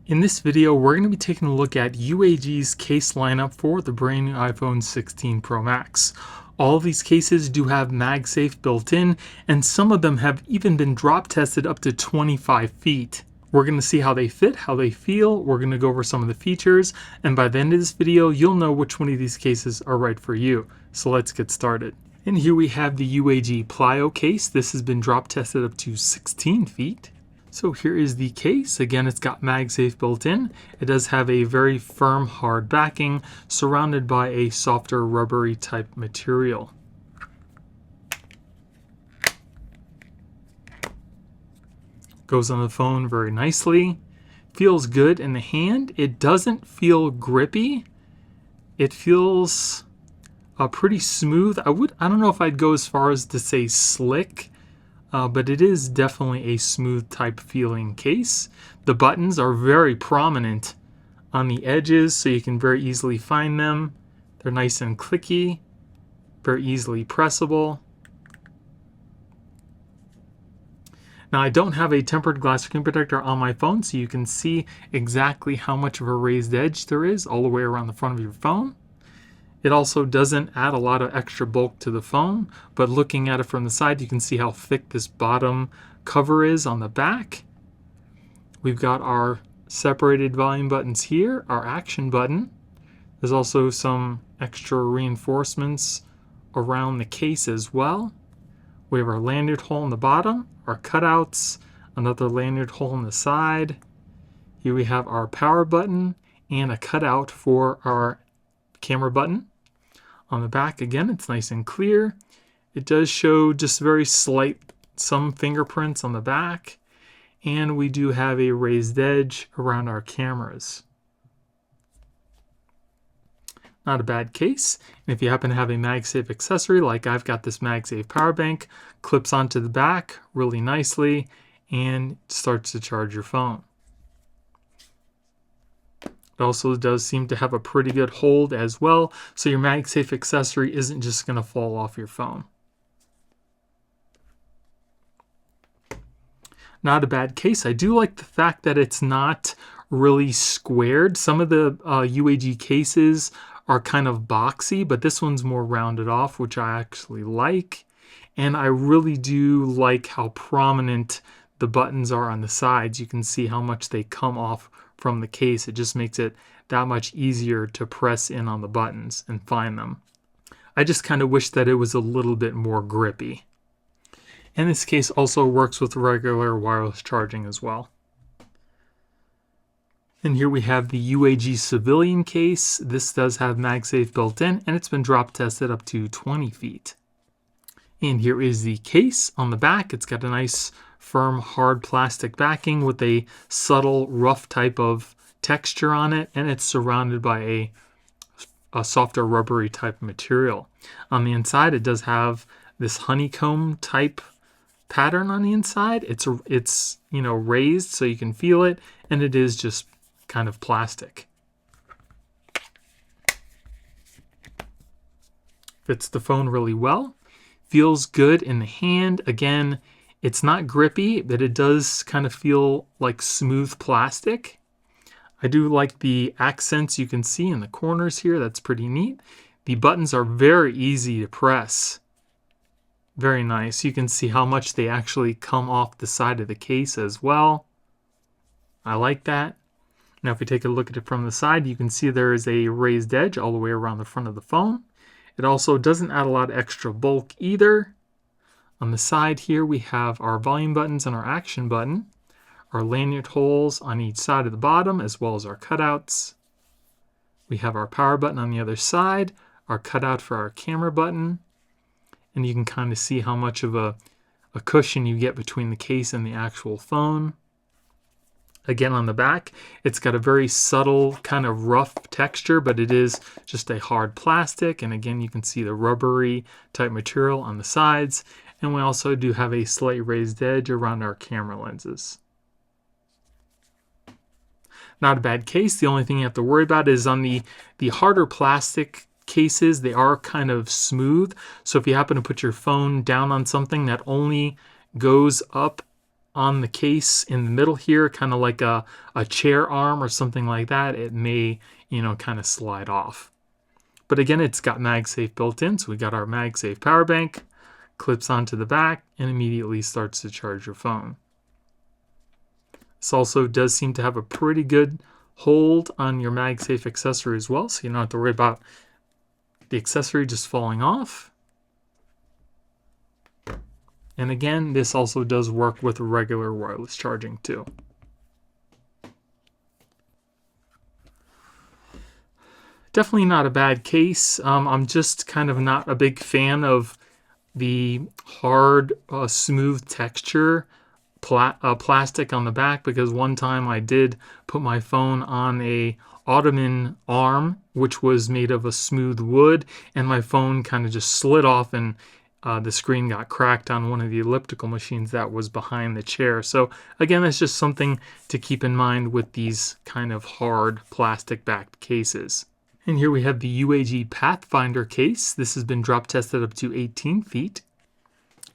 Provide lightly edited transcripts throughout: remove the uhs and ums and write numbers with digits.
In this video, we're going to be taking a look at UAG's case lineup for the brand new iPhone 16 Pro Max. All of these cases do have MagSafe built in, and some of them have even been drop tested up to 25 feet. We're going to see how they fit, how they feel, we're going to go over some of the features, and by the end of this video, you'll know which one of these cases are right for you. So let's get started. And here we have the UAG Plyo case. This has been drop tested up to 16 feet. So here is the case. Again, it's got MagSafe built in. It does have a very firm, hard backing surrounded by a softer, rubbery type material. Goes on the phone very nicely. Feels good in the hand. It doesn't feel grippy. It feels pretty smooth. I don't know if I'd go as far as to say slick. But it is definitely a smooth type feeling case. The buttons are very prominent on the edges, so you can very easily find them. They're nice and clicky, very easily pressable. Now, I don't have a tempered glass screen protector on my phone, so you can see exactly how much of a raised edge there is all the way around the front of your phone. It also doesn't add a lot of extra bulk to the phone, but looking at it from the side, you can see how thick this bottom cover is on the back. We've got our separated volume buttons here, our action button. There's also some extra reinforcements around the case as well. We have our lanyard hole on the bottom, our cutouts, another lanyard hole on the side. Here we have our power button and a cutout for our camera button. On the back, again, it's nice and clear. It does show just very slight, some fingerprints on the back. And we do have a raised edge around our cameras. Not a bad case. And if you happen to have a MagSafe accessory, like I've got this MagSafe power bank, clips onto the back really nicely and starts to charge your phone. It also does seem to have a pretty good hold as well, so your MagSafe accessory isn't just going to fall off your phone. Not a bad case. I do like the fact that it's not really squared. Some of the UAG cases are kind of boxy, but this one's more rounded off, which I actually like. And I really do like how prominent the buttons are on the sides. You can see how much they come off from the case. It just makes it that much easier to press in on the buttons and find them. I just kind of wish that it was a little bit more grippy. And this case also works with regular wireless charging as well. And here we have the UAG Civilian case. This does have MagSafe built in, and it's been drop tested up to 20 feet. And here is the case. On the back, it's got a nice firm, hard plastic backing with a subtle, rough type of texture on it, and it's surrounded by a softer, rubbery type of material. On the inside, it does have this honeycomb type pattern on the inside. It's raised so you can feel it, and it is just kind of plastic. Fits the phone really well. Feels good in the hand. Again, it's not grippy, but it does kind of feel like smooth plastic. I do like the accents you can see in the corners here. That's pretty neat. The buttons are very easy to press. Very nice. You can see how much they actually come off the side of the case as well. I like that. Now if we take a look at it from the side, you can see there is a raised edge all the way around the front of the phone. It also doesn't add a lot of extra bulk either. On the side here, we have our volume buttons and our action button, our lanyard holes on each side of the bottom, as well as our cutouts. We have our power button on the other side, our cutout for our camera button, and you can kind of see how much of a cushion you get between the case and the actual phone. Again, on the back, it's got a very subtle, kind of rough texture, but it is just a hard plastic. And again, you can see the rubbery type material on the sides. And we also do have a slight raised edge around our camera lenses. Not a bad case. The only thing you have to worry about is on the harder plastic cases, they are kind of smooth. So if you happen to put your phone down on something that only goes up on the case in the middle here, kind of like a chair arm or something like that, it may, kind of slide off. But again, it's got MagSafe built in, so we got our MagSafe power bank, clips onto the back, and immediately starts to charge your phone. This also does seem to have a pretty good hold on your MagSafe accessory as well, so you don't have to worry about the accessory just falling off. And again, this also does work with regular wireless charging too. Definitely not a bad case. I'm just kind of not a big fan of the hard, smooth texture plastic on the back, because one time I did put my phone on a ottoman arm, which was made of a smooth wood, and my phone kind of just slid off, and the screen got cracked on one of the elliptical machines that was behind the chair. So again, that's just something to keep in mind with these kind of hard plastic-backed cases. And here we have the UAG Pathfinder case. This has been drop tested up to 18 feet.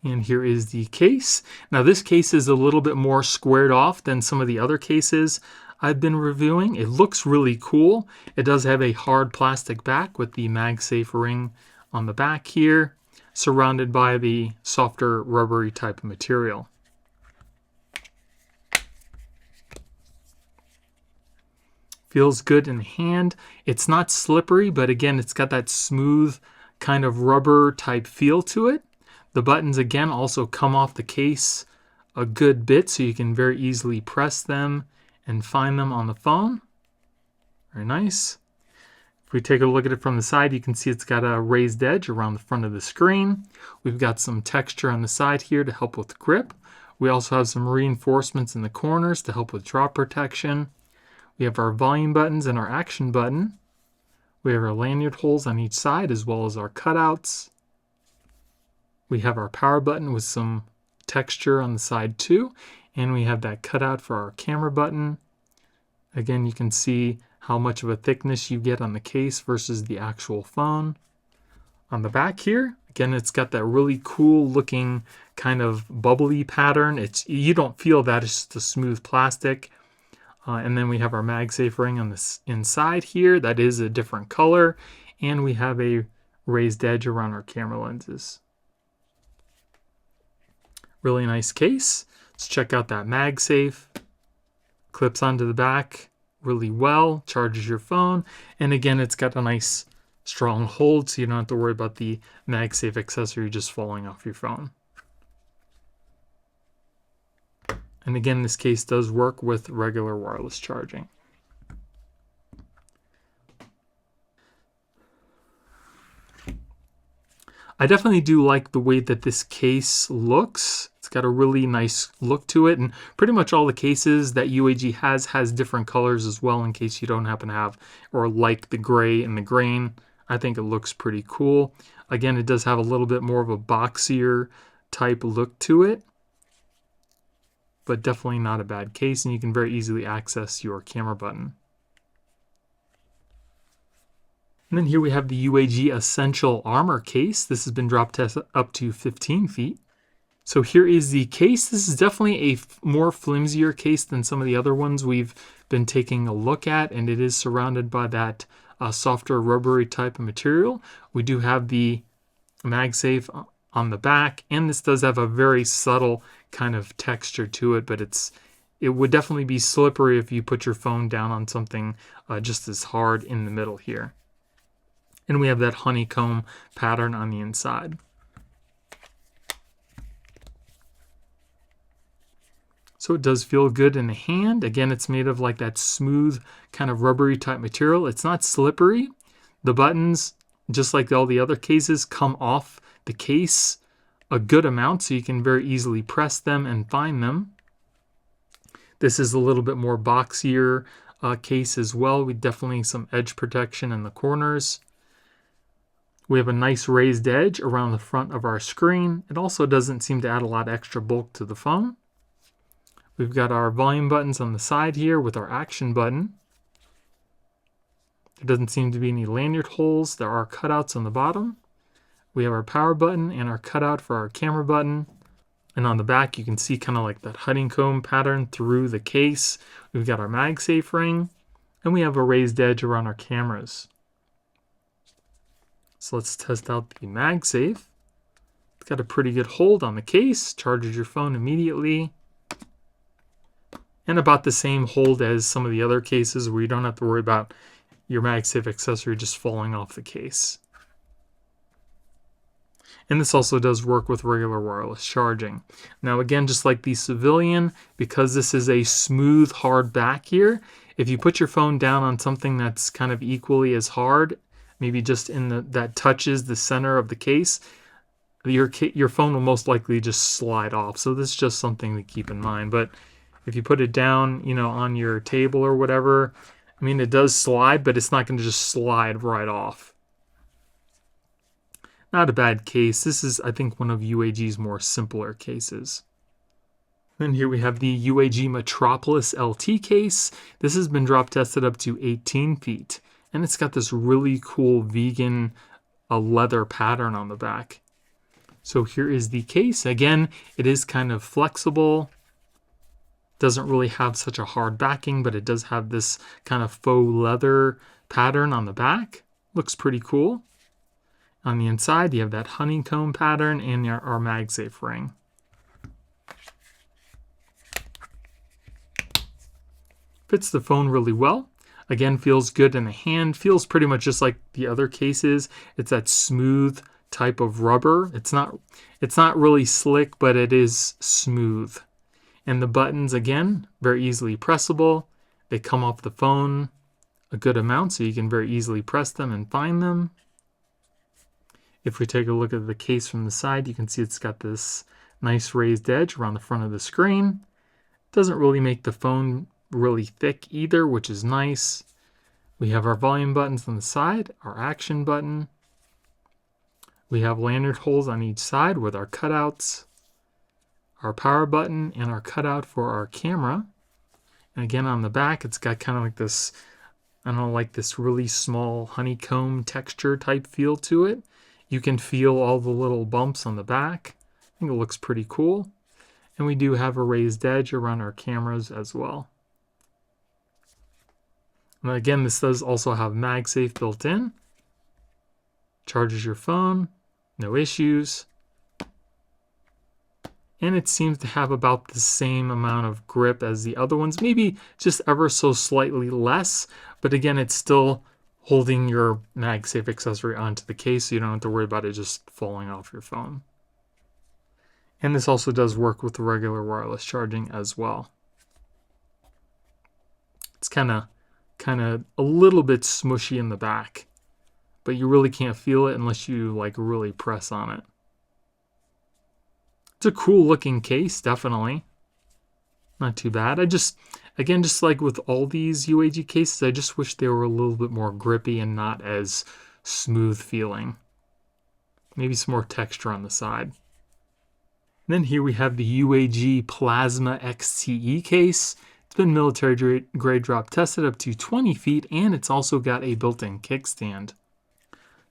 And here is the case. Now this case is a little bit more squared off than some of the other cases I've been reviewing. It looks really cool. It does have a hard plastic back with the MagSafe ring on the back here, surrounded by the softer rubbery type of material. Feels good in the hand. It's not slippery, but again, it's got that smooth kind of rubber type feel to it. The buttons, again, also come off the case a good bit, so you can very easily press them and find them on the phone. Very nice. If we take a look at it from the side, you can see it's got a raised edge around the front of the screen. We've got some texture on the side here to help with grip. We also have some reinforcements in the corners to help with drop protection. We have our volume buttons and our action button. We have our lanyard holes on each side, as well as our cutouts. We have our power button with some texture on the side too, and we have that cutout for our camera button. Again, you can see how much of a thickness you get on the case versus the actual phone. On the back here, again, it's got that really cool looking kind of bubbly pattern. You don't feel that, it's just a smooth plastic. And then we have our MagSafe ring on the inside here. That is a different color. And we have a raised edge around our camera lenses. Really nice case. Let's check out that MagSafe. Clips onto the back really well, charges your phone. And again, it's got a nice strong hold, so you don't have to worry about the MagSafe accessory just falling off your phone. And again, this case does work with regular wireless charging. I definitely do like the way that this case looks. It's got a really nice look to it, and pretty much all the cases that UAG has different colors as well, in case you don't happen to have or like the gray and the grain. I think it looks pretty cool. Again, it does have a little bit more of a boxier type look to it, but definitely not a bad case, and you can very easily access your camera button. And then here we have the UAG Essential Armor case. This has been drop tested up to 15 feet. So here is the case. This is definitely a more flimsier case than some of the other ones we've been taking a look at, and it is surrounded by that softer rubbery type of material. We do have the MagSafe on the back, and this does have a very subtle kind of texture to it, but it would definitely be slippery if you put your phone down on something just as hard in the middle here. And we have that honeycomb pattern on the inside. So it does feel good in the hand. Again, it's made of like that smooth kind of rubbery type material. It's not slippery. The buttons, just like all the other cases, come off the case a good amount, so you can very easily press them and find them. This is a little bit more boxier case as well. We definitely some edge protection in the corners. We have a nice raised edge around the front of our screen. It also doesn't seem to add a lot of extra bulk to the phone. We've got our volume buttons on the side here with our action button. There doesn't seem to be any lanyard holes. There are cutouts on the bottom. We have our power button and our cutout for our camera button. And on the back, you can see kind of like that honeycomb pattern through the case. We've got our MagSafe ring, and we have a raised edge around our cameras. So let's test out the MagSafe. It's got a pretty good hold on the case, charges your phone immediately, and about the same hold as some of the other cases where you don't have to worry about your MagSafe accessory just falling off the case. And this also does work with regular wireless charging. Now again, just like the Civilian, because this is a smooth, hard back here, if you put your phone down on something that's kind of equally as hard, maybe just in that touches the center of the case, your phone will most likely just slide off. So this is just something to keep in mind. But if you put it down, on your table or whatever, I mean, it does slide, but it's not going to just slide right off. Not a bad case. This is, I think, one of UAG's more simpler cases. Then here we have the UAG Metropolis LT case. This has been drop tested up to 18 feet. And it's got this really cool vegan leather pattern on the back. So here is the case. Again, it is kind of flexible. Doesn't really have such a hard backing, but it does have this kind of faux leather pattern on the back. Looks pretty cool. On the inside, you have that honeycomb pattern and our MagSafe ring. Fits the phone really well. Again, feels good in the hand. Feels pretty much just like the other cases. It's that smooth type of rubber. It's not really slick, but it is smooth. And the buttons, again, very easily pressable. They come off the phone a good amount, so you can very easily press them and find them. If we take a look at the case from the side, you can see it's got this nice raised edge around the front of the screen. Doesn't really make the phone really thick either, which is nice. We have our volume buttons on the side, our action button. We have lanyard holes on each side with our cutouts, our power button, and our cutout for our camera. And again, on the back, it's got kind of like this, I don't know, like this really small honeycomb texture type feel to it. You can feel all the little bumps on the back. I think it looks pretty cool. And we do have a raised edge around our cameras as well. And again, this does also have MagSafe built in. Charges your phone, no issues. And it seems to have about the same amount of grip as the other ones, maybe just ever so slightly less. But again, it's still holding your MagSafe accessory onto the case, so you don't have to worry about it just falling off your phone. And this also does work with the regular wireless charging as well. It's kind of a little bit smushy in the back, but you really can't feel it unless you like really press on it. It's a cool looking case, definitely. Not too bad. Again, just like with all these UAG cases, I just wish they were a little bit more grippy and not as smooth feeling. Maybe some more texture on the side. And then here we have the UAG Plasma XTE case. It's been military grade drop tested up to 20 feet, and it's also got a built-in kickstand.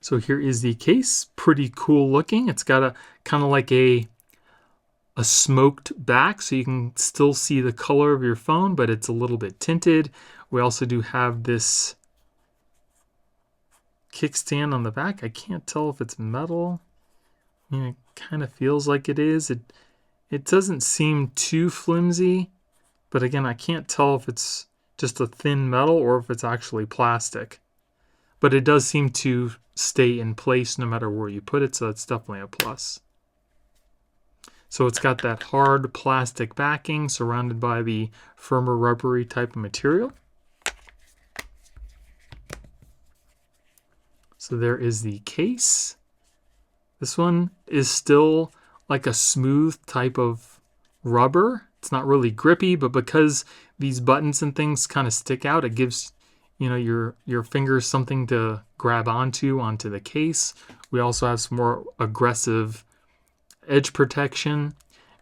So here is the case. Pretty cool looking. It's got a kind of like a smoked back, so you can still see the color of your phone, but it's a little bit tinted. We also do have this kickstand on the back. I can't tell if it's metal. I mean, it kind of feels like it is. It doesn't seem too flimsy, but again, I can't tell if it's just a thin metal or if it's actually plastic. But it does seem to stay in place no matter where you put it, so that's definitely a plus. So it's got that hard plastic backing surrounded by the firmer rubbery type of material. So there is the case. This one is still like a smooth type of rubber. It's not really grippy, but because these buttons and things kind of stick out, it gives your fingers something to grab onto the case. We also have some more aggressive edge protection.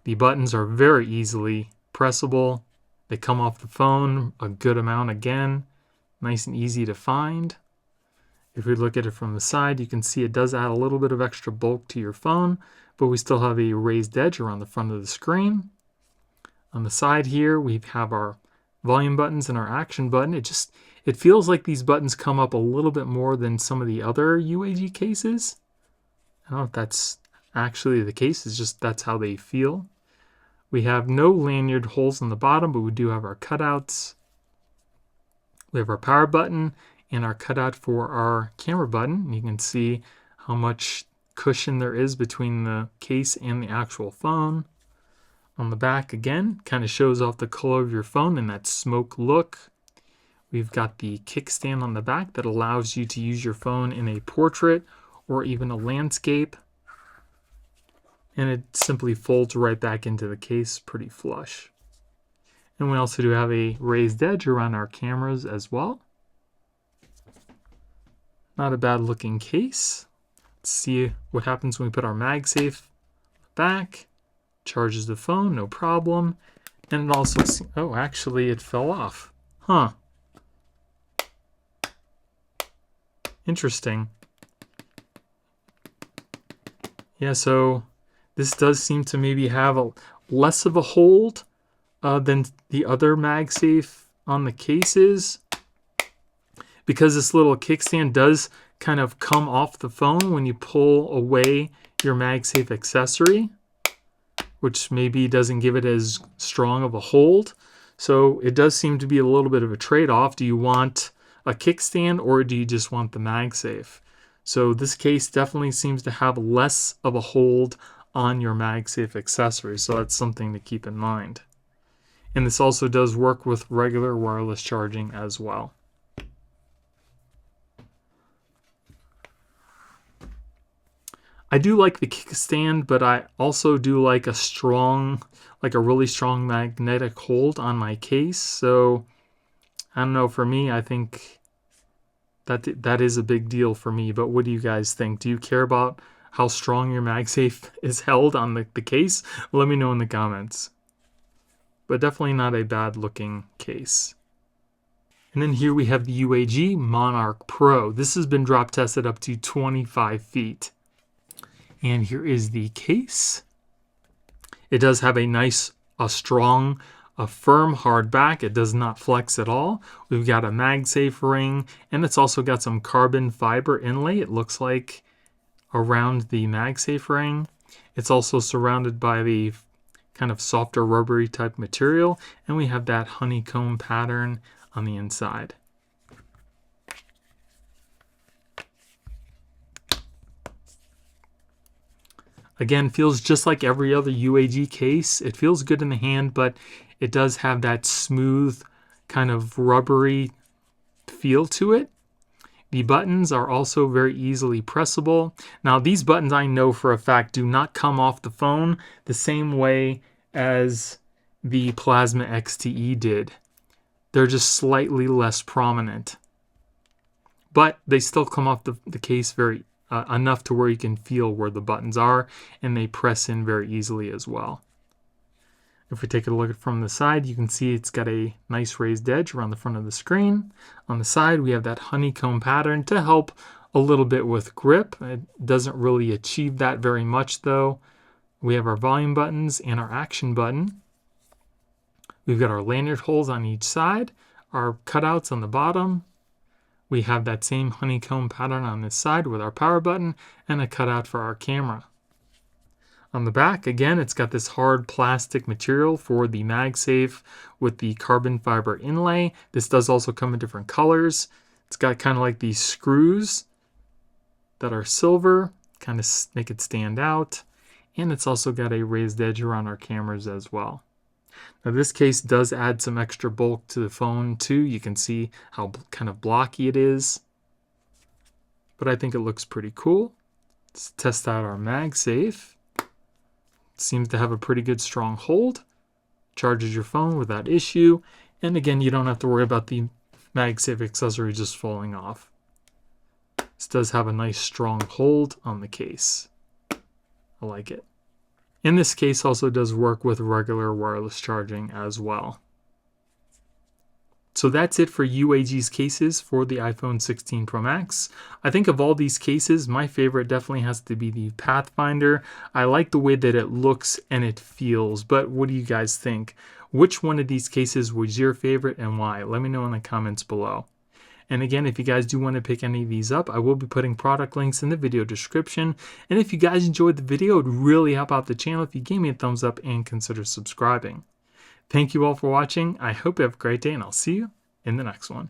The buttons are very easily pressable. They come off the phone a good amount again. Nice and easy to find. If we look at it from the side, you can see it does add a little bit of extra bulk to your phone, but we still have a raised edge around the front of the screen. On the side here, we have our volume buttons and our action button. It feels like these buttons come up a little bit more than some of the other UAG cases. I don't know if that's actually the case, it's just that's how they feel. We have no lanyard holes on the bottom, but we do have our cutouts. We have our power button and our cutout for our camera button. You can see how much cushion there is between the case and the actual phone. On the back, again, kind of shows off the color of your phone and that smoke look. We've got the kickstand on the back that allows you to use your phone in a portrait or even a landscape. And it simply folds right back into the case pretty flush. And we also do have a raised edge around our cameras as well. Not a bad looking case. Let's see what happens when we put our MagSafe back. Charges the phone, no problem. And it also, oh, actually it fell off. Huh. Interesting. Yeah, so this does seem to maybe have less of a hold than the other MagSafe on the cases, because this little kickstand does kind of come off the phone when you pull away your MagSafe accessory, which maybe doesn't give it as strong of a hold. So it does seem to be a little bit of a trade-off. Do you want a kickstand or do you just want the MagSafe? So this case definitely seems to have less of a hold on your MagSafe accessory, so that's something to keep in mind. And this also does work with regular wireless charging as well. I do like the kickstand, but I also do like a really strong magnetic hold on my case. So I don't know, for me, I think that is a big deal for me. But what do you guys think? Do you care about how strong your MagSafe is held on the case? Let me know in the comments. But definitely not a bad looking case. And then here we have the UAG Monarch Pro. This has been drop tested up to 25 feet. And here is the case. It does have a strong, firm hard back. It does not flex at all. We've got a MagSafe ring, and it's also got some carbon fiber inlay, it looks like, around the MagSafe ring. It's also surrounded by the kind of softer rubbery type material, and we have that honeycomb pattern on the inside. Again, feels just like every other UAG case. It feels good in the hand, but it does have that smooth kind of rubbery feel to it. The buttons are also very easily pressable. Now, these buttons I know for a fact do not come off the phone the same way as the Plasma XTE did. They're just slightly less prominent. But they still come off the case very enough to where you can feel where the buttons are, and they press in very easily as well. If we take a look from the side, you can see it's got a nice raised edge around the front of the screen. On the side, we have that honeycomb pattern to help a little bit with grip. It doesn't really achieve that very much though. We have our volume buttons and our action button. We've got our lanyard holes on each side, our cutouts on the bottom. We have that same honeycomb pattern on this side with our power button and a cutout for our camera. On the back, again, it's got this hard plastic material for the MagSafe with the carbon fiber inlay. This does also come in different colors. It's got kind of like these screws that are silver, kind of make it stand out. And it's also got a raised edge around our cameras as well. Now this case does add some extra bulk to the phone too. You can see how kind of blocky it is. But I think it looks pretty cool. Let's test out our MagSafe. Seems to have a pretty good strong hold. Charges your phone without issue. And again, you don't have to worry about the MagSafe accessory just falling off. This does have a nice strong hold on the case. I like it. And this case also does work with regular wireless charging as well. So that's it for UAG's cases for the iPhone 16 Pro Max. I think of all these cases, my favorite definitely has to be the Pathfinder. I like the way that it looks and it feels, but what do you guys think? Which one of these cases was your favorite and why? Let me know in the comments below. And again, if you guys do want to pick any of these up, I will be putting product links in the video description. And if you guys enjoyed the video, it would really help out the channel if you gave me a thumbs up and consider subscribing. Thank you all for watching. I hope you have a great day, and I'll see you in the next one.